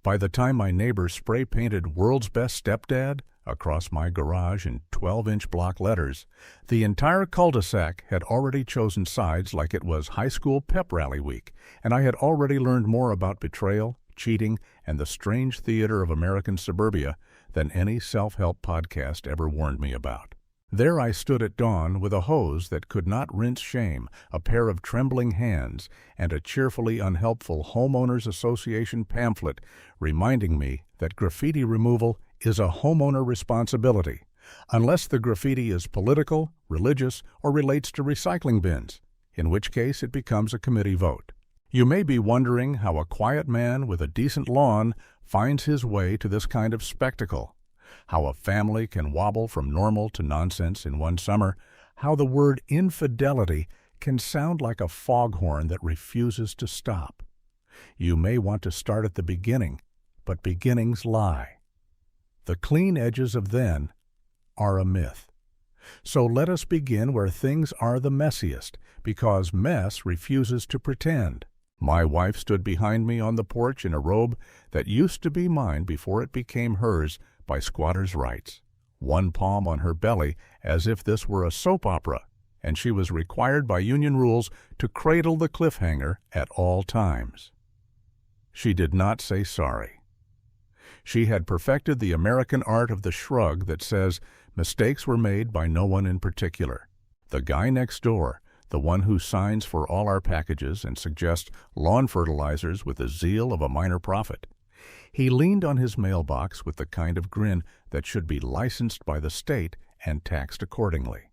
By the time my neighbor spray-painted "World's Best Stepdad" across my garage in 12-inch block letters, the entire cul-de-sac had already chosen sides like it was high school pep rally week, and I had already learned more about betrayal, cheating, and the strange theater of American suburbia than any self-help podcast ever warned me about. There I stood at dawn with a hose that could not rinse shame, a pair of trembling hands, and a cheerfully unhelpful Homeowners Association pamphlet reminding me that graffiti removal is a homeowner responsibility, unless the graffiti is political, religious, or relates to recycling bins, in which case it becomes a committee vote. You may be wondering how a quiet man with a decent lawn finds his way to this kind of spectacle, how a family can wobble from normal to nonsense in one summer, how the word infidelity can sound like a foghorn that refuses to stop. You may want to start at the beginning, but beginnings lie. The clean edges of then are a myth. So let us begin where things are the messiest, because mess refuses to pretend. My wife stood behind me on the porch in a robe that used to be mine before it became hers by squatters' rights, one palm on her belly as if this were a soap opera, and she was required by union rules to cradle the cliffhanger at all times. She did not say sorry. She had perfected the American art of the shrug that says mistakes were made by no one in particular. The guy next door, the one who signs for all our packages and suggests lawn fertilizers with the zeal of a minor prophet. He leaned on his mailbox with the kind of grin that should be licensed by the state and taxed accordingly.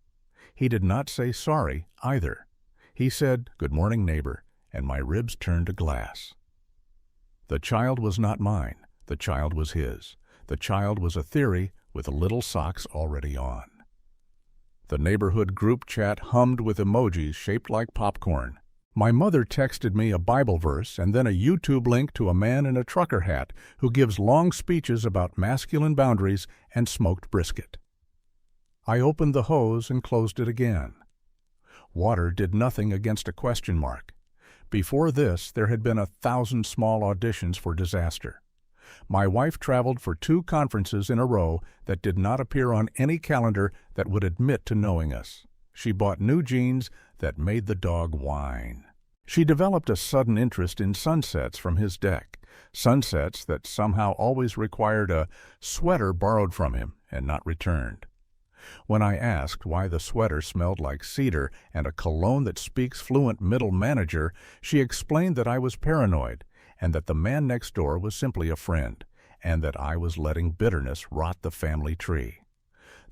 He did not say sorry either. He said, "Good morning, neighbor," and my ribs turned to glass. The child was not mine. The child was his. The child was a theory with little socks already on. The neighborhood group chat hummed with emojis shaped like popcorn. My mother texted me a Bible verse and then a YouTube link to a man in a trucker hat who gives long speeches about masculine boundaries and smoked brisket. I opened the hose and closed it again. Water did nothing against a question mark. Before this, there had been 1,000 small auditions for disaster. My wife traveled for 2 conferences in a row that did not appear on any calendar that would admit to knowing us. She bought new jeans that made the dog whine. She developed a sudden interest in sunsets from his deck, sunsets that somehow always required a sweater borrowed from him and not returned. When I asked why the sweater smelled like cedar and a cologne that speaks fluent middle manager, she explained that I was paranoid, and that the man next door was simply a friend, and that I was letting bitterness rot the family tree.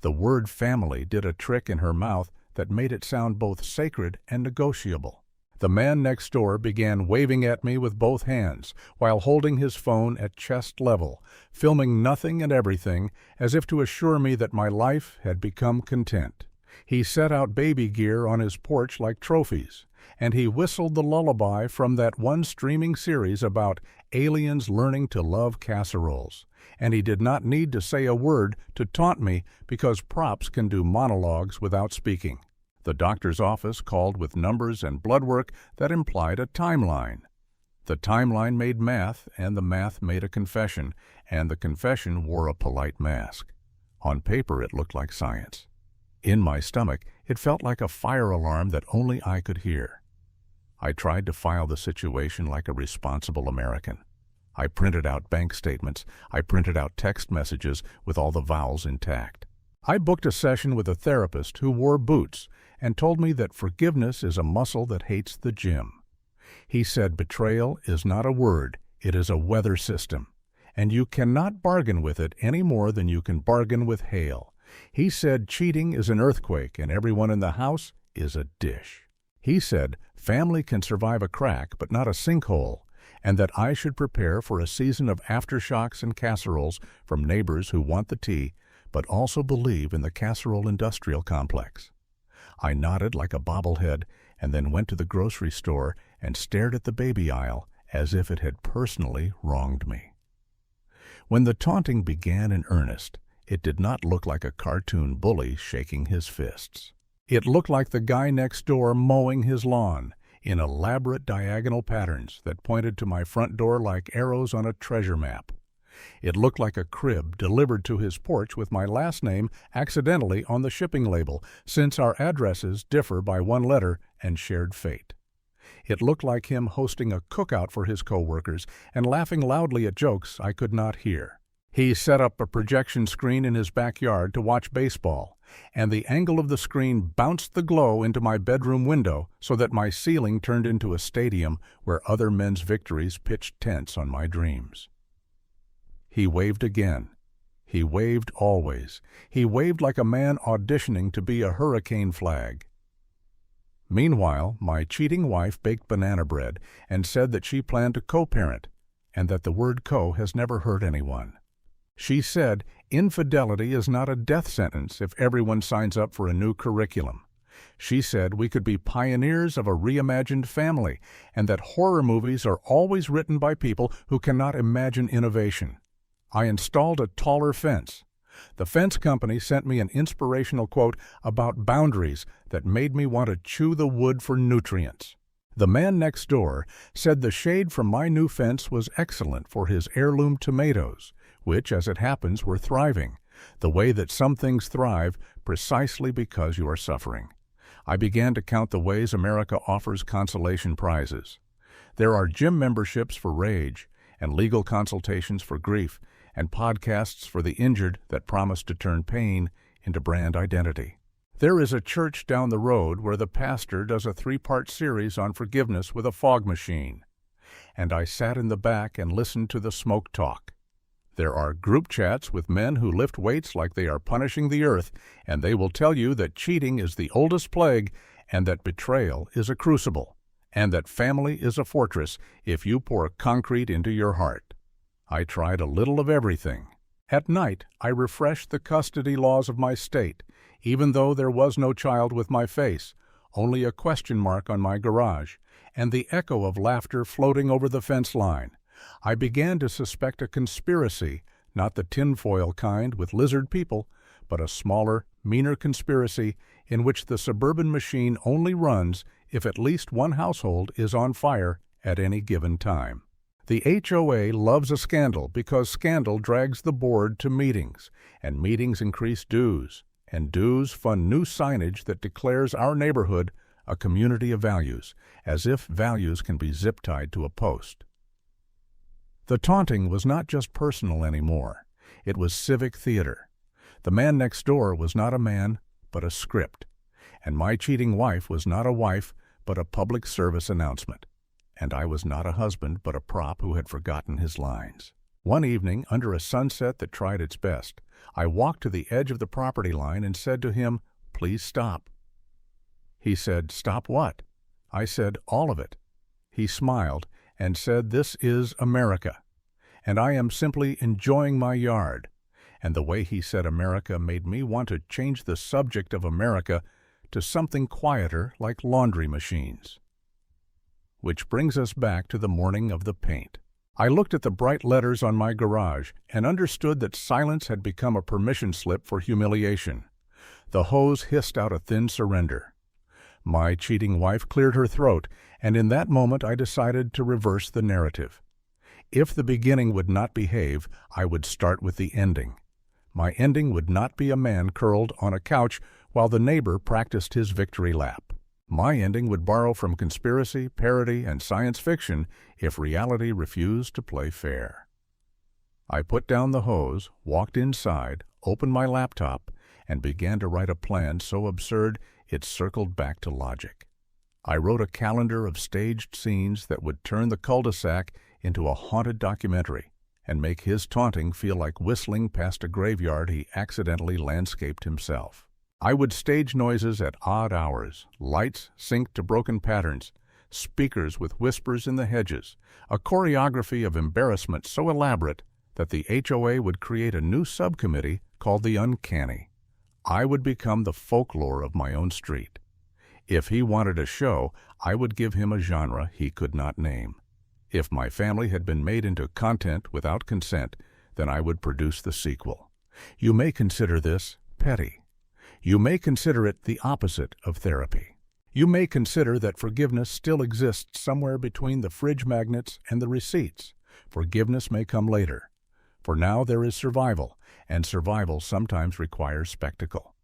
The word family did a trick in her mouth that made it sound both sacred and negotiable. The man next door began waving at me with both hands, while holding his phone at chest level, filming nothing and everything, as if to assure me that my life had become content. He set out baby gear on his porch like trophies, and he whistled the lullaby from that one streaming series about aliens learning to love casseroles. And he did not need to say a word to taunt me because props can do monologues without speaking. The doctor's office called with numbers and blood work that implied a timeline. The timeline made math, and the math made a confession, and the confession wore a polite mask. On paper it looked like science. In my stomach, it felt like a fire alarm that only I could hear. I tried to file the situation like a responsible American. I printed out bank statements. I printed out text messages with all the vowels intact. I booked a session with a therapist who wore boots and told me that forgiveness is a muscle that hates the gym. He said betrayal is not a word, it is a weather system, and you cannot bargain with it any more than you can bargain with hail. He said cheating is an earthquake and everyone in the house is a dish. He said family can survive a crack but not a sinkhole, and that I should prepare for a season of aftershocks and casseroles from neighbors who want the tea but also believe in the casserole industrial complex. I nodded like a bobblehead and then went to the grocery store and stared at the baby aisle as if it had personally wronged me. When the taunting began in earnest, it did not look like a cartoon bully shaking his fists. It looked like the guy next door mowing his lawn. in elaborate diagonal patterns that pointed to my front door like arrows on a treasure map. It looked like a crib delivered to his porch with my last name accidentally on the shipping label, since our addresses differ by one letter and shared fate. It looked like him hosting a cookout for his co-workers and laughing loudly at jokes I could not hear. He set up a projection screen in his backyard to watch baseball, and the angle of the screen bounced the glow into my bedroom window so that my ceiling turned into a stadium where other men's victories pitched tents on my dreams. He waved again. He waved always. He waved like a man auditioning to be a hurricane flag. Meanwhile, my cheating wife baked banana bread and said that she planned to co-parent, and that the word co has never hurt anyone. She said infidelity is not a death sentence if everyone signs up for a new curriculum. She said we could be pioneers of a reimagined family, and that horror movies are always written by people who cannot imagine innovation. I installed a taller fence. The fence company sent me an inspirational quote about boundaries that made me want to chew the wood for nutrients. The man next door said the shade from my new fence was excellent for his heirloom tomatoes, which, as it happens, were thriving, the way that some things thrive precisely because you are suffering. I began to count the ways America offers consolation prizes. There are gym memberships for rage, and legal consultations for grief, and podcasts for the injured that promise to turn pain into brand identity. There is a church down the road where the pastor does a 3-part series on forgiveness with a fog machine, and I sat in the back and listened to the smoke talk. There are group chats with men who lift weights like they are punishing the earth, and they will tell you that cheating is the oldest plague, and that betrayal is a crucible, and that family is a fortress if you pour concrete into your heart. I tried a little of everything. At night, I refreshed the custody laws of my state, even though there was no child with my face, only a question mark on my garage, and the echo of laughter floating over the fence line. I began to suspect a conspiracy, not the tinfoil kind with lizard people, but a smaller, meaner conspiracy in which the suburban machine only runs if at least one household is on fire at any given time. The HOA loves a scandal because scandal drags the board to meetings, and meetings increase dues, and dues fund new signage that declares our neighborhood a community of values, as if values can be zip-tied to a post. The taunting was not just personal anymore. It was civic theater. The man next door was not a man, but a script, and my cheating wife was not a wife, but a public service announcement. And I was not a husband, but a prop who had forgotten his lines. One evening, under a sunset that tried its best, I walked to the edge of the property line and said to him, "Please stop." He said, "Stop what?" I said, "All of it." He smiled and said, "This is America, and I am simply enjoying my yard." And the way he said America made me want to change the subject of America to something quieter like laundry machines. Which brings us back to the morning of the paint. I looked at the bright letters on my garage and understood that silence had become a permission slip for humiliation. The hose hissed out a thin surrender. My cheating wife cleared her throat, and in that moment I decided to reverse the narrative. If the beginning would not behave, I would start with the ending. My ending would not be a man curled on a couch while the neighbor practiced his victory lap. My ending would borrow from conspiracy, parody, and science fiction if reality refused to play fair. I put down the hose, walked inside, opened my laptop, and began to write a plan so absurd it circled back to logic. I wrote a calendar of staged scenes that would turn the cul-de-sac into a haunted documentary and make his taunting feel like whistling past a graveyard he accidentally landscaped himself. I would stage noises at odd hours, lights synced to broken patterns, speakers with whispers in the hedges, a choreography of embarrassment so elaborate that the HOA would create a new subcommittee called the Uncanny. I would become the folklore of my own street. If he wanted a show, I would give him a genre he could not name. If my family had been made into content without consent, then I would produce the sequel. You may consider this petty. You may consider it the opposite of therapy. You may consider that forgiveness still exists somewhere between the fridge magnets and the receipts. Forgiveness may come later. For now there is survival, and survival sometimes requires spectacle.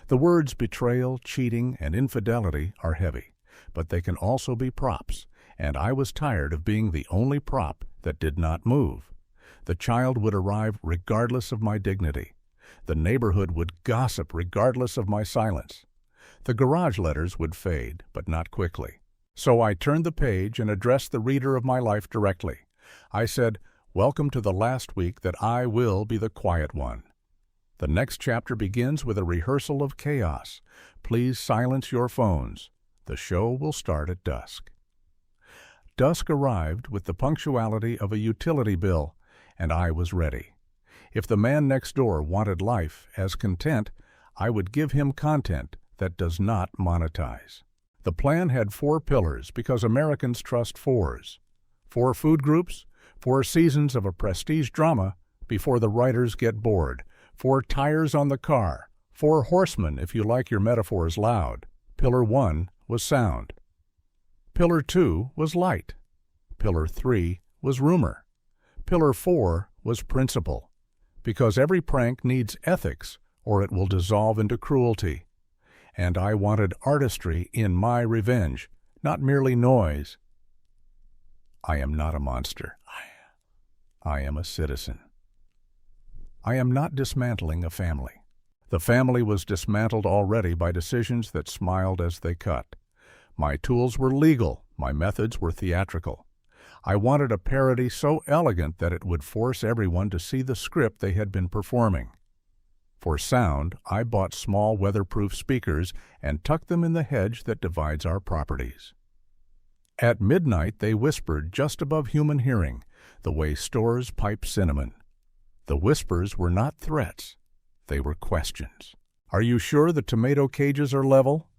The words betrayal, cheating, and infidelity are heavy, but they can also be props, and I was tired of being the only prop that did not move. The child would arrive regardless of my dignity. The neighborhood would gossip regardless of my silence. The garage letters would fade, but not quickly. So I turned the page and addressed the reader of my life directly. I said, "Welcome to the last week that I will be the quiet one." The next chapter begins with a rehearsal of chaos. Please silence your phones. The show will start at dusk. Dusk arrived with the punctuality of a utility bill, and I was ready. If the man next door wanted life as content, I would give him content that does not monetize. The plan had 4 pillars because Americans trust 4s. 4 food groups, 4 seasons of a prestige drama before the writers get bored, 4 tires on the car, 4 horsemen if you like your metaphors loud. Pillar 1 was sound. Pillar 2 was light. Pillar 3 was rumor. Pillar 4 was principle, because every prank needs ethics or it will dissolve into cruelty. And I wanted artistry in my revenge, not merely noise. I am not a monster. I am a citizen. I am not dismantling a family. The family was dismantled already by decisions that smiled as they cut. My tools were legal, my methods were theatrical. I wanted a parody so elegant that it would force everyone to see the script they had been performing. For sound, I bought small weatherproof speakers and tucked them in the hedge that divides our properties. At midnight they whispered just above human hearing, the way stores pipe cinnamon. The whispers were not threats, they were questions. Are you sure the tomato cages are level?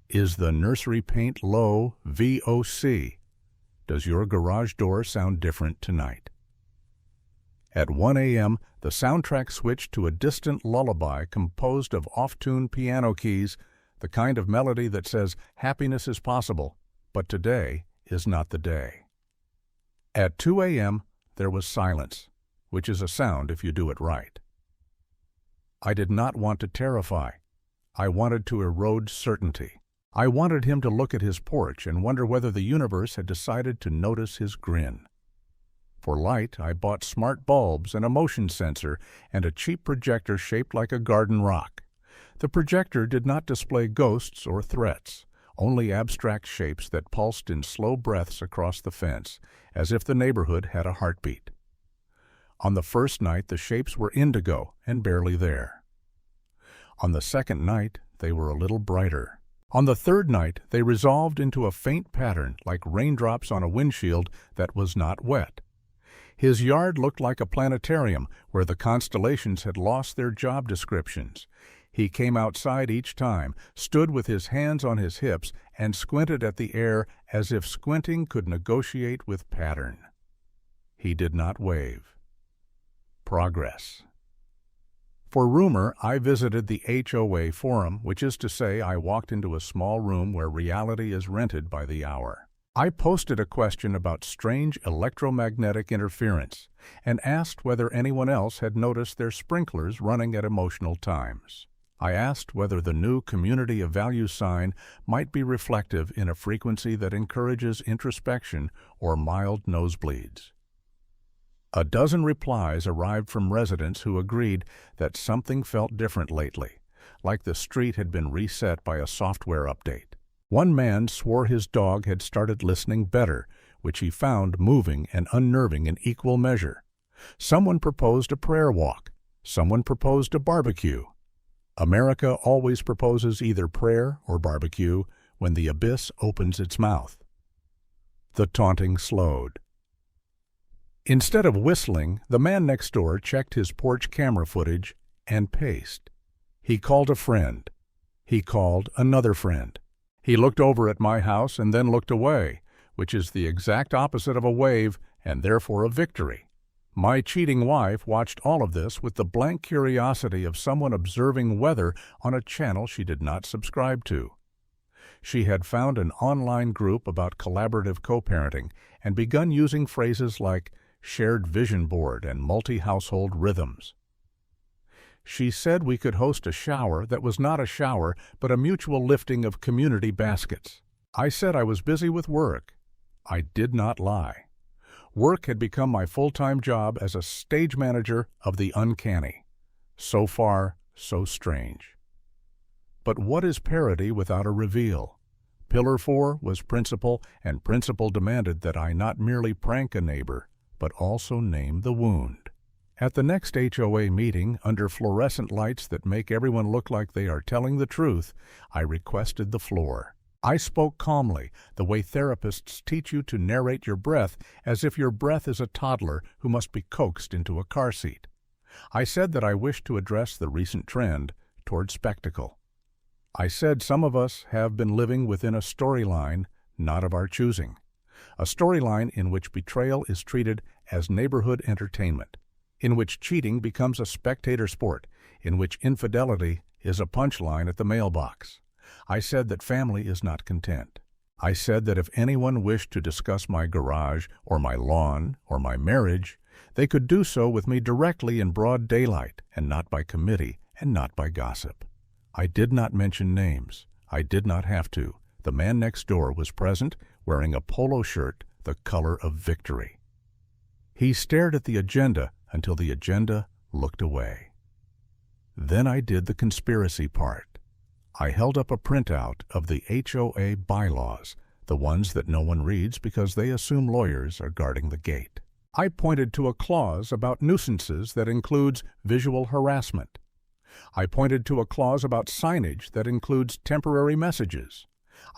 Is the nursery paint low VOC? Does your garage door sound different tonight? At 1 a.m., the soundtrack switched to a distant lullaby composed of off-tune piano keys, the kind of melody that says happiness is possible, but today is not the day. At 2 a.m., there was silence, which is a sound if you do it right. I did not want to terrify. I wanted to erode certainty. I wanted him to look at his porch and wonder whether the universe had decided to notice his grin. For light, I bought smart bulbs, an motion sensor, and a cheap projector shaped like a garden rock. The projector did not display ghosts or threats, only abstract shapes that pulsed in slow breaths across the fence, as if the neighborhood had a heartbeat. On the first night, the shapes were indigo and barely there. On the second night, they were a little brighter. On the third night, they resolved into a faint pattern like raindrops on a windshield that was not wet. His yard looked like a planetarium where the constellations had lost their job descriptions. He came outside each time, stood with his hands on his hips, and squinted at the air as if squinting could negotiate with pattern. He did not wave. Progress. For rumor, I visited the HOA forum, which is to say I walked into a small room where reality is rented by the hour. I posted a question about strange electromagnetic interference and asked whether anyone else had noticed their sprinklers running at emotional times. I asked whether the new community of value sign might be reflective in a frequency that encourages introspection or mild nosebleeds. A dozen replies arrived from residents who agreed that something felt different lately, like the street had been reset by a software update. One man swore his dog had started listening better, which he found moving and unnerving in equal measure. Someone proposed a prayer walk. Someone proposed a barbecue. America always proposes either prayer or barbecue when the abyss opens its mouth. The taunting slowed. Instead of whistling, the man next door checked his porch camera footage and paced. He called a friend. He called another friend. He looked over at my house and then looked away, which is the exact opposite of a wave and therefore a victory. My cheating wife watched all of this with the blank curiosity of someone observing weather on a channel she did not subscribe to. She had found an online group about collaborative co-parenting and begun using phrases like shared vision board and multi-household rhythms. She said we could host a shower that was not a shower but a mutual lifting of community baskets. I said I was busy with work. I did not lie. Work had become my full-time job as a stage manager of the uncanny. So far, so strange. But what is parody without a reveal? Pillar 4 was principle, and principle demanded that I not merely prank a neighbor, but also name the wound. At the next HOA meeting, under fluorescent lights that make everyone look like they are telling the truth, I requested the floor. I spoke calmly, the way therapists teach you to narrate your breath as if your breath is a toddler who must be coaxed into a car seat. I said that I wished to address the recent trend toward spectacle. I said some of us have been living within a storyline not of our choosing, a storyline in which betrayal is treated as neighborhood entertainment, in which cheating becomes a spectator sport, in which infidelity is a punchline at the mailbox. I said that family is not content. I said that if anyone wished to discuss my garage or my lawn or my marriage, they could do so with me directly in broad daylight and not by committee and not by gossip. I did not mention names. I did not have to. The man next door was present, wearing a polo shirt the color of victory. He stared at the agenda until the agenda looked away. Then I did the conspiracy part. I held up a printout of the HOA bylaws, the ones that no one reads because they assume lawyers are guarding the gate. I pointed to a clause about nuisances that includes visual harassment. I pointed to a clause about signage that includes temporary messages.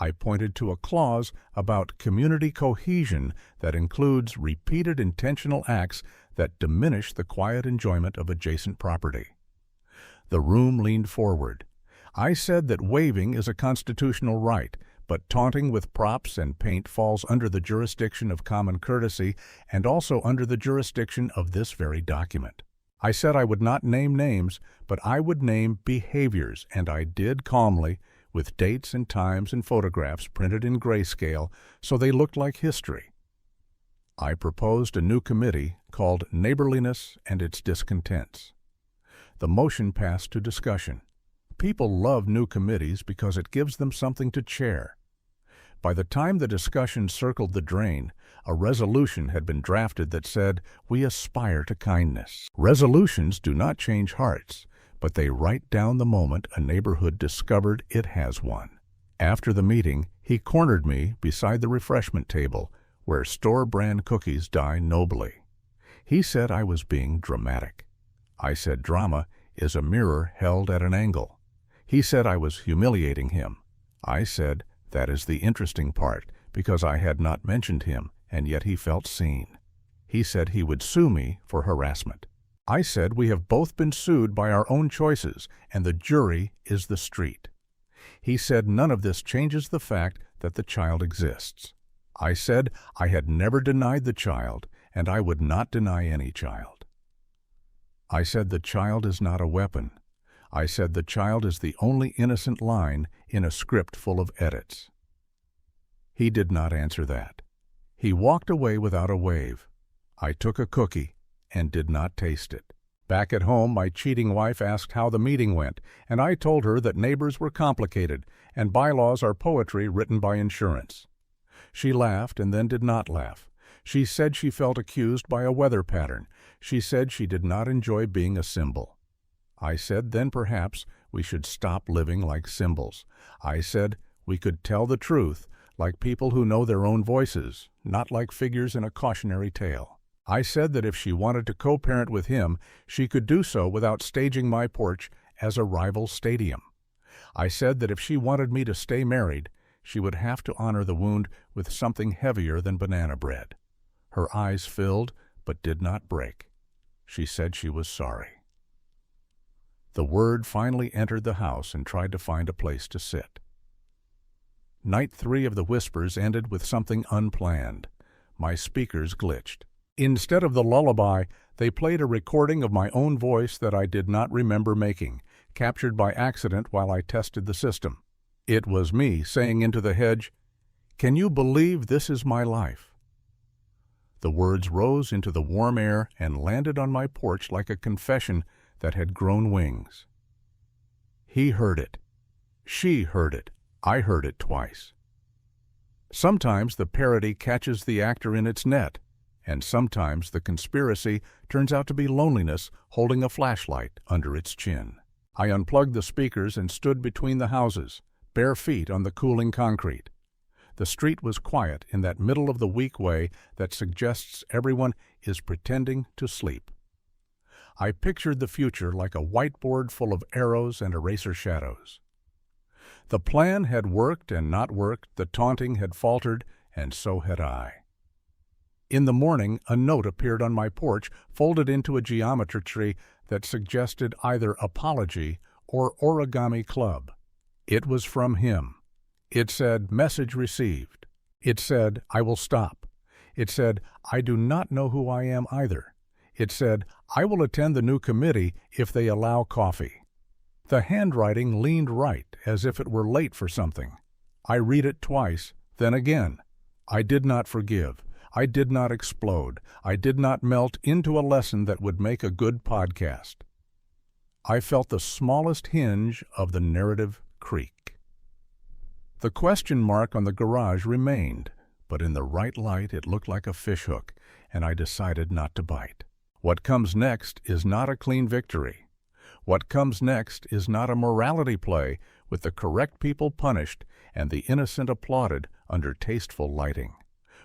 I pointed to a clause about community cohesion that includes repeated intentional acts that diminish the quiet enjoyment of adjacent property. The room leaned forward. I said that waving is a constitutional right, but taunting with props and paint falls under the jurisdiction of common courtesy and also under the jurisdiction of this very document. I said I would not name names, but I would name behaviors, and I did calmly, with dates and times and photographs printed in grayscale so they looked like history. I proposed a new committee called Neighborliness and Its Discontents. The motion passed to discussion. People love new committees because it gives them something to chair. By the time the discussion circled the drain, a resolution had been drafted that said, "We aspire to kindness." Resolutions do not change hearts, but they write down the moment a neighborhood discovered it has one. After the meeting, he cornered me beside the refreshment table, where store-brand cookies die nobly. He said I was being dramatic. I said drama is a mirror held at an angle. He said I was humiliating him. I said that is the interesting part, because I had not mentioned him, and yet he felt seen. He said he would sue me for harassment. I said we have both been sued by our own choices, and the jury is the street. He said none of this changes the fact that the child exists. I said I had never denied the child, and I would not deny any child. I said the child is not a weapon. I said the child is the only innocent line in a script full of edits. He did not answer that. He walked away without a wave. I took a cookie and did not taste it. Back at home, my cheating wife asked how the meeting went, and I told her that neighbors were complicated and bylaws are poetry written by insurance. She laughed and then did not laugh. She said she felt accused by a weather pattern. She said she did not enjoy being a symbol. I said then perhaps we should stop living like symbols. I said we could tell the truth like people who know their own voices, not like figures in a cautionary tale. I said that if she wanted to co-parent with him, she could do so without staging my porch as a rival stadium. I said that if she wanted me to stay married, she would have to honor the wound with something heavier than banana bread. Her eyes filled but did not break. She said she was sorry. The word finally entered the house and tried to find a place to sit. Night 3 of the whispers ended with something unplanned. My speakers glitched. Instead of the lullaby, they played a recording of my own voice that I did not remember making, captured by accident while I tested the system. It was me saying into the hedge, "Can you believe this is my life?" The words rose into the warm air and landed on my porch like a confession that had grown wings. He heard it. She heard it. I heard it twice. Sometimes the parody catches the actor in its net, and sometimes the conspiracy turns out to be loneliness holding a flashlight under its chin. I unplugged the speakers and stood between the houses, bare feet on the cooling concrete. The street was quiet in that middle-of-the-week way that suggests everyone is pretending to sleep. I pictured the future like a whiteboard full of arrows and eraser shadows. The plan had worked and not worked, the taunting had faltered, and so had I. In the morning, a note appeared on my porch, folded into a geometry tree that suggested either apology or origami club. It was from him. It said, "Message received." It said, "I will stop." It said, "I do not know who I am either." It said, "I will attend the new committee if they allow coffee." The handwriting leaned right, as if it were late for something. I read it twice, then again. I did not forgive. I did not explode. I did not melt into a lesson that would make a good podcast. I felt the smallest hinge of the narrative creak. The question mark on the garage remained, but in the right light it looked like a fishhook, and I decided not to bite. What comes next is not a clean victory. What comes next is not a morality play with the correct people punished and the innocent applauded under tasteful lighting.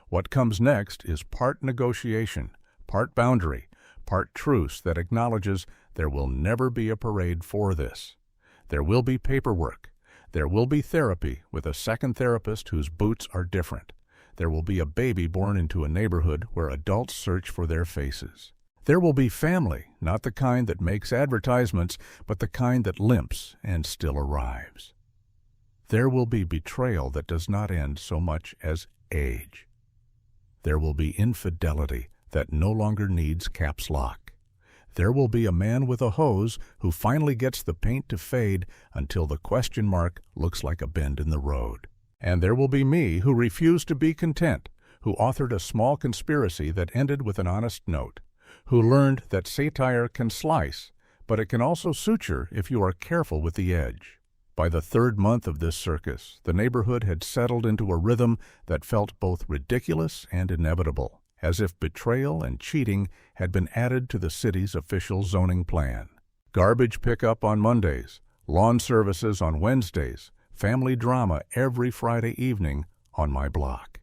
What comes next is part negotiation, part boundary, part truce that acknowledges there will never be a parade for this. There will be paperwork. There will be therapy with a second therapist whose boots are different. There will be a baby born into a neighborhood where adults search for their faces. There will be family, not the kind that makes advertisements, but the kind that limps and still arrives. There will be betrayal that does not end so much as age. There will be infidelity that no longer needs caps lock. There will be a man with a hose who finally gets the paint to fade until the question mark looks like a bend in the road. And there will be me who refused to be content, who authored a small conspiracy that ended with an honest note, who learned that satire can slice, but it can also suture if you are careful with the edge. By the third month of this circus, the neighborhood had settled into a rhythm that felt both ridiculous and inevitable, as if betrayal and cheating had been added to the city's official zoning plan. Garbage pickup on Mondays, lawn services on Wednesdays, family drama every Friday evening on my block.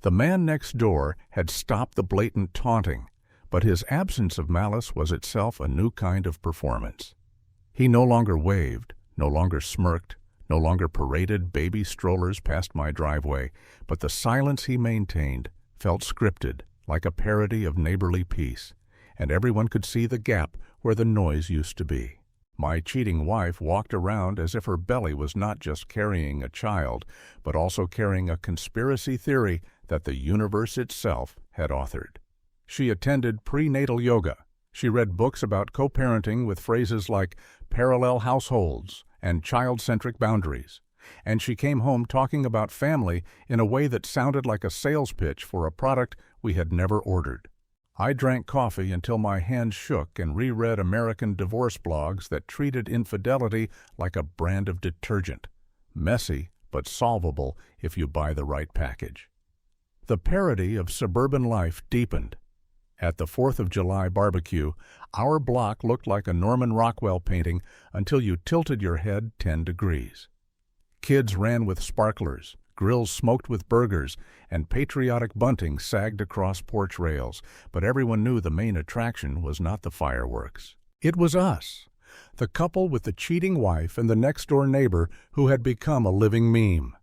The man next door had stopped the blatant taunting, but his absence of malice was itself a new kind of performance. He no longer waved, no longer smirked, no longer paraded baby strollers past my driveway, but the silence he maintained felt scripted, like a parody of neighborly peace, and everyone could see the gap where the noise used to be. My cheating wife walked around as if her belly was not just carrying a child, but also carrying a conspiracy theory that the universe itself had authored. She attended prenatal yoga. She read books about co-parenting with phrases like parallel households and child-centric boundaries. And she came home talking about family in a way that sounded like a sales pitch for a product we had never ordered. I drank coffee until my hands shook and reread American divorce blogs that treated infidelity like a brand of detergent. Messy, but solvable if you buy the right package. The parody of suburban life deepened. At the 4th of July barbecue, our block looked like a Norman Rockwell painting until you tilted your head 10 degrees. Kids ran with sparklers, grills smoked with burgers, and patriotic bunting sagged across porch rails, but everyone knew the main attraction was not the fireworks. It was us, the couple with the cheating wife and the next-door neighbor who had become a living meme.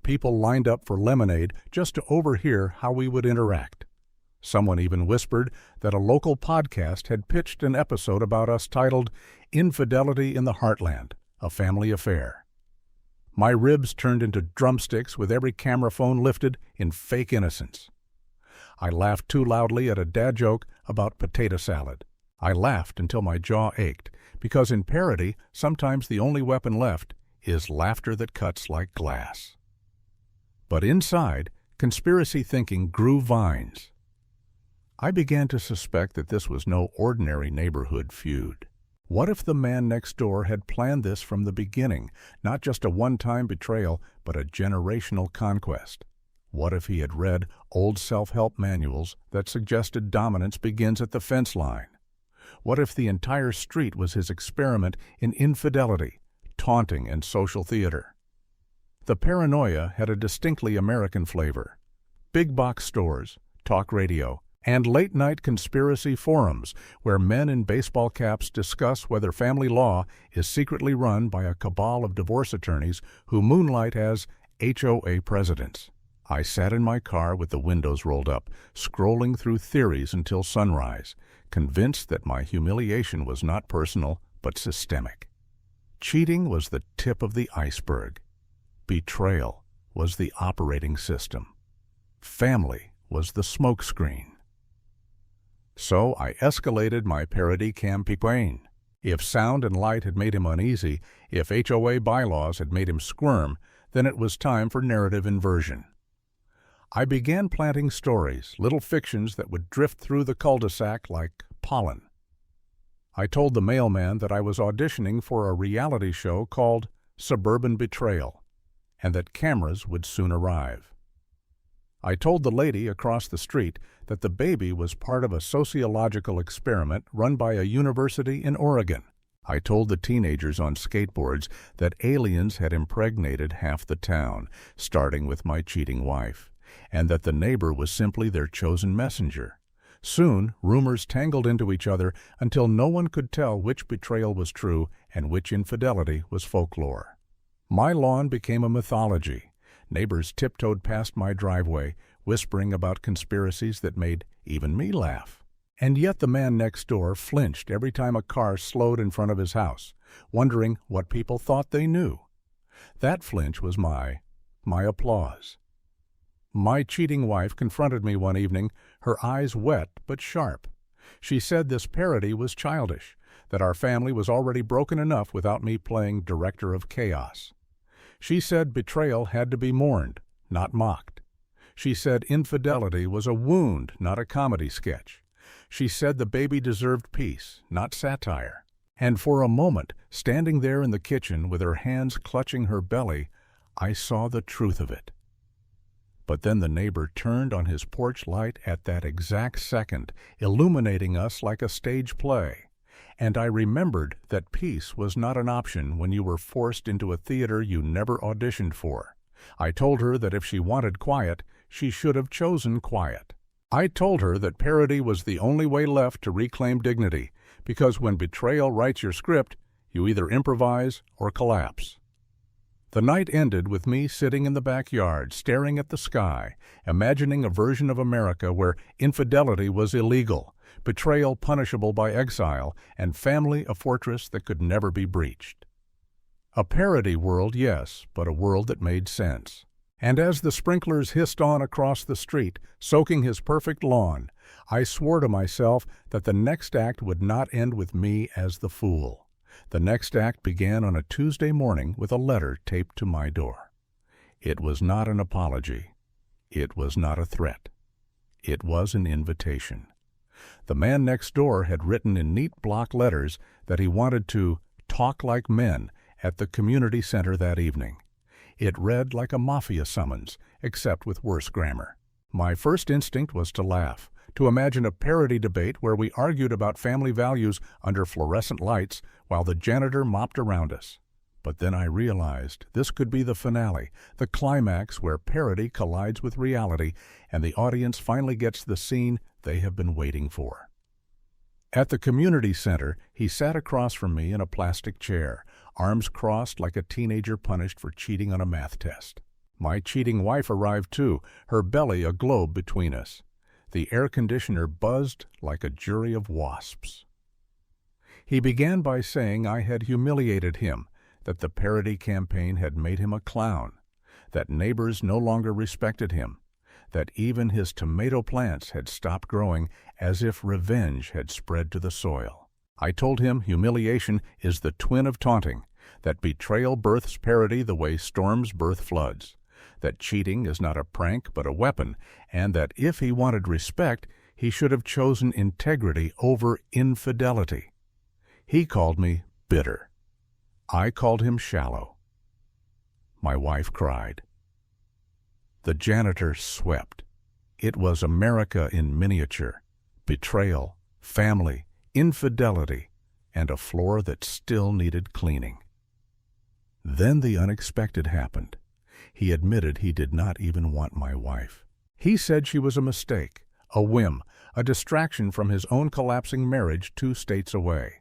People lined up for lemonade just to overhear how we would interact. Someone even whispered that a local podcast had pitched an episode about us titled "Infidelity in the Heartland, a Family Affair." My ribs turned into drumsticks with every camera phone lifted in fake innocence. I laughed too loudly at a dad joke about potato salad. I laughed until my jaw ached, because in parody, sometimes the only weapon left is laughter that cuts like glass. But inside, conspiracy thinking grew vines. I began to suspect that this was no ordinary neighborhood feud. What if the man next door had planned this from the beginning, not just a one-time betrayal, but a generational conquest? What if he had read old self-help manuals that suggested dominance begins at the fence line? What if the entire street was his experiment in infidelity, taunting, and social theater? The paranoia had a distinctly American flavor. Big box stores, talk radio, and late-night conspiracy forums where men in baseball caps discuss whether family law is secretly run by a cabal of divorce attorneys who moonlight as HOA presidents. I sat in my car with the windows rolled up, scrolling through theories until sunrise, convinced that my humiliation was not personal but systemic. Cheating was the tip of the iceberg. Betrayal was the operating system. Family was the smokescreen. So I escalated my parody campaign. If sound and light had made him uneasy, if HOA bylaws had made him squirm, then it was time for narrative inversion. I began planting stories, little fictions that would drift through the cul-de-sac like pollen. I told the mailman that I was auditioning for a reality show called Suburban Betrayal, and that cameras would soon arrive. I told the lady across the street that the baby was part of a sociological experiment run by a university in Oregon. I told the teenagers on skateboards that aliens had impregnated half the town, starting with my cheating wife, and that the neighbor was simply their chosen messenger. Soon, rumors tangled into each other until no one could tell which betrayal was true and which infidelity was folklore. My lawn became a mythology. Neighbors tiptoed past my driveway, whispering about conspiracies that made even me laugh. And yet the man next door flinched every time a car slowed in front of his house, wondering what people thought they knew. That flinch was my applause. My cheating wife confronted me one evening, her eyes wet but sharp. She said this parody was childish, that our family was already broken enough without me playing director of chaos. She said betrayal had to be mourned, not mocked. She said infidelity was a wound, not a comedy sketch. She said the baby deserved peace, not satire. And for a moment, standing there in the kitchen with her hands clutching her belly, I saw the truth of it. But then the neighbor turned on his porch light at that exact second, illuminating us like a stage play. And I remembered that peace was not an option when you were forced into a theater you never auditioned for. I told her that if she wanted quiet, she should have chosen quiet. I told her that parody was the only way left to reclaim dignity, because when betrayal writes your script, you either improvise or collapse. The night ended with me sitting in the backyard, staring at the sky, imagining a version of America where infidelity was illegal, betrayal punishable by exile, and family a fortress that could never be breached. A parody world, yes, but a world that made sense. And as the sprinklers hissed on across the street, soaking his perfect lawn, I swore to myself that the next act would not end with me as the fool. The next act began on a Tuesday morning with a letter taped to my door. It was not an apology. It was not a threat. It was an invitation. The man next door had written in neat block letters that he wanted to talk like men at the community center that evening. It read like a mafia summons, except with worse grammar. My first instinct was to laugh, to imagine a parody debate where we argued about family values under fluorescent lights while the janitor mopped around us. But then I realized this could be the finale, the climax where parody collides with reality and the audience finally gets the scene they have been waiting for. At the community center, he sat across from me in a plastic chair, arms crossed like a teenager punished for cheating on a math test. My cheating wife arrived too, her belly a globe between us. The air conditioner buzzed like a jury of wasps. He began by saying I had humiliated him, that the parody campaign had made him a clown, that neighbors no longer respected him, that even his tomato plants had stopped growing as if revenge had spread to the soil. I told him humiliation is the twin of taunting, that betrayal births parody the way storms birth floods, that cheating is not a prank but a weapon, and that if he wanted respect, he should have chosen integrity over infidelity. He called me bitter. I called him shallow. My wife cried. The janitor swept. It was America in miniature: betrayal, family, infidelity, and a floor that still needed cleaning. Then the unexpected happened. He admitted he did not even want my wife. He said she was a mistake, a whim, a distraction from his own collapsing marriage 2 states away.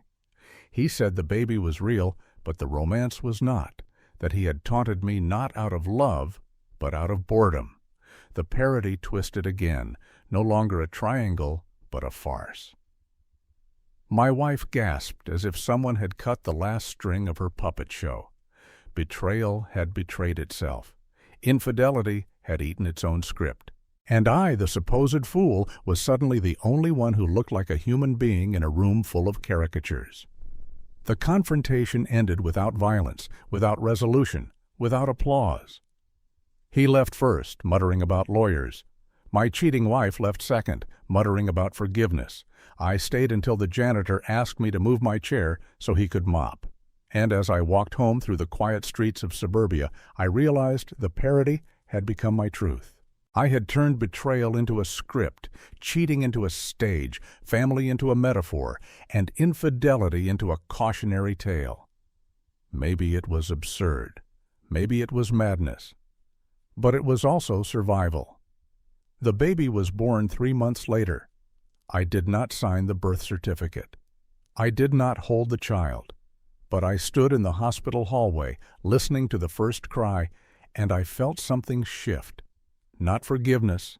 He said the baby was real, but the romance was not, that he had taunted me not out of love, but out of boredom. The parody twisted again, no longer a triangle, but a farce. My wife gasped as if someone had cut the last string of her puppet show. Betrayal had betrayed itself. Infidelity had eaten its own script. And I, the supposed fool, was suddenly the only one who looked like a human being in a room full of caricatures. The confrontation ended without violence, without resolution, without applause. He left first, muttering about lawyers. My cheating wife left second, muttering about forgiveness. I stayed until the janitor asked me to move my chair so he could mop. And as I walked home through the quiet streets of suburbia, I realized the parody had become my truth. I had turned betrayal into a script, cheating into a stage, family into a metaphor, and infidelity into a cautionary tale. Maybe it was absurd. Maybe it was madness. But it was also survival. The baby was born 3 months later. I did not sign the birth certificate. I did not hold the child. But I stood in the hospital hallway, listening to the first cry, and I felt something shift. Not forgiveness,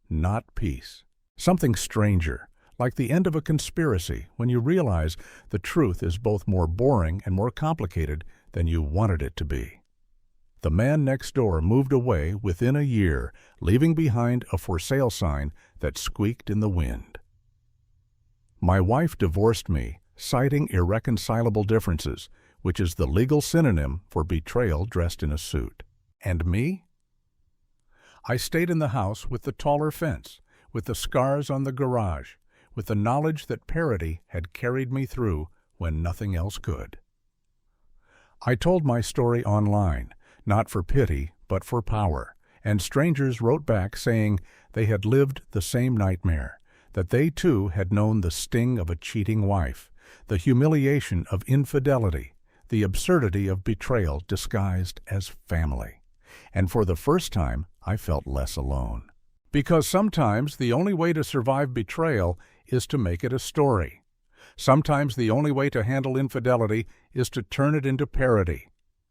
not peace. Something stranger, like the end of a conspiracy when you realize the truth is both more boring and more complicated than you wanted it to be. The man next door moved away within a year, leaving behind a for sale sign that squeaked in the wind. My wife divorced me, citing irreconcilable differences, which is the legal synonym for betrayal dressed in a suit. And me? I stayed in the house with the taller fence, with the scars on the garage, with the knowledge that parody had carried me through when nothing else could. I told my story online, not for pity, but for power, and strangers wrote back saying they had lived the same nightmare, that they too had known the sting of a cheating wife, the humiliation of infidelity, the absurdity of betrayal disguised as family. And for the first time, I felt less alone. Because sometimes the only way to survive betrayal is to make it a story. Sometimes the only way to handle infidelity is to turn it into parody.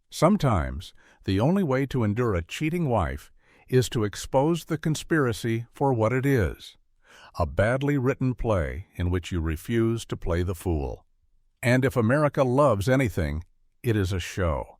Sometimes the only way to endure a cheating wife is to expose the conspiracy for what it is: a badly written play in which you refuse to play the fool. And if America loves anything, it is a show.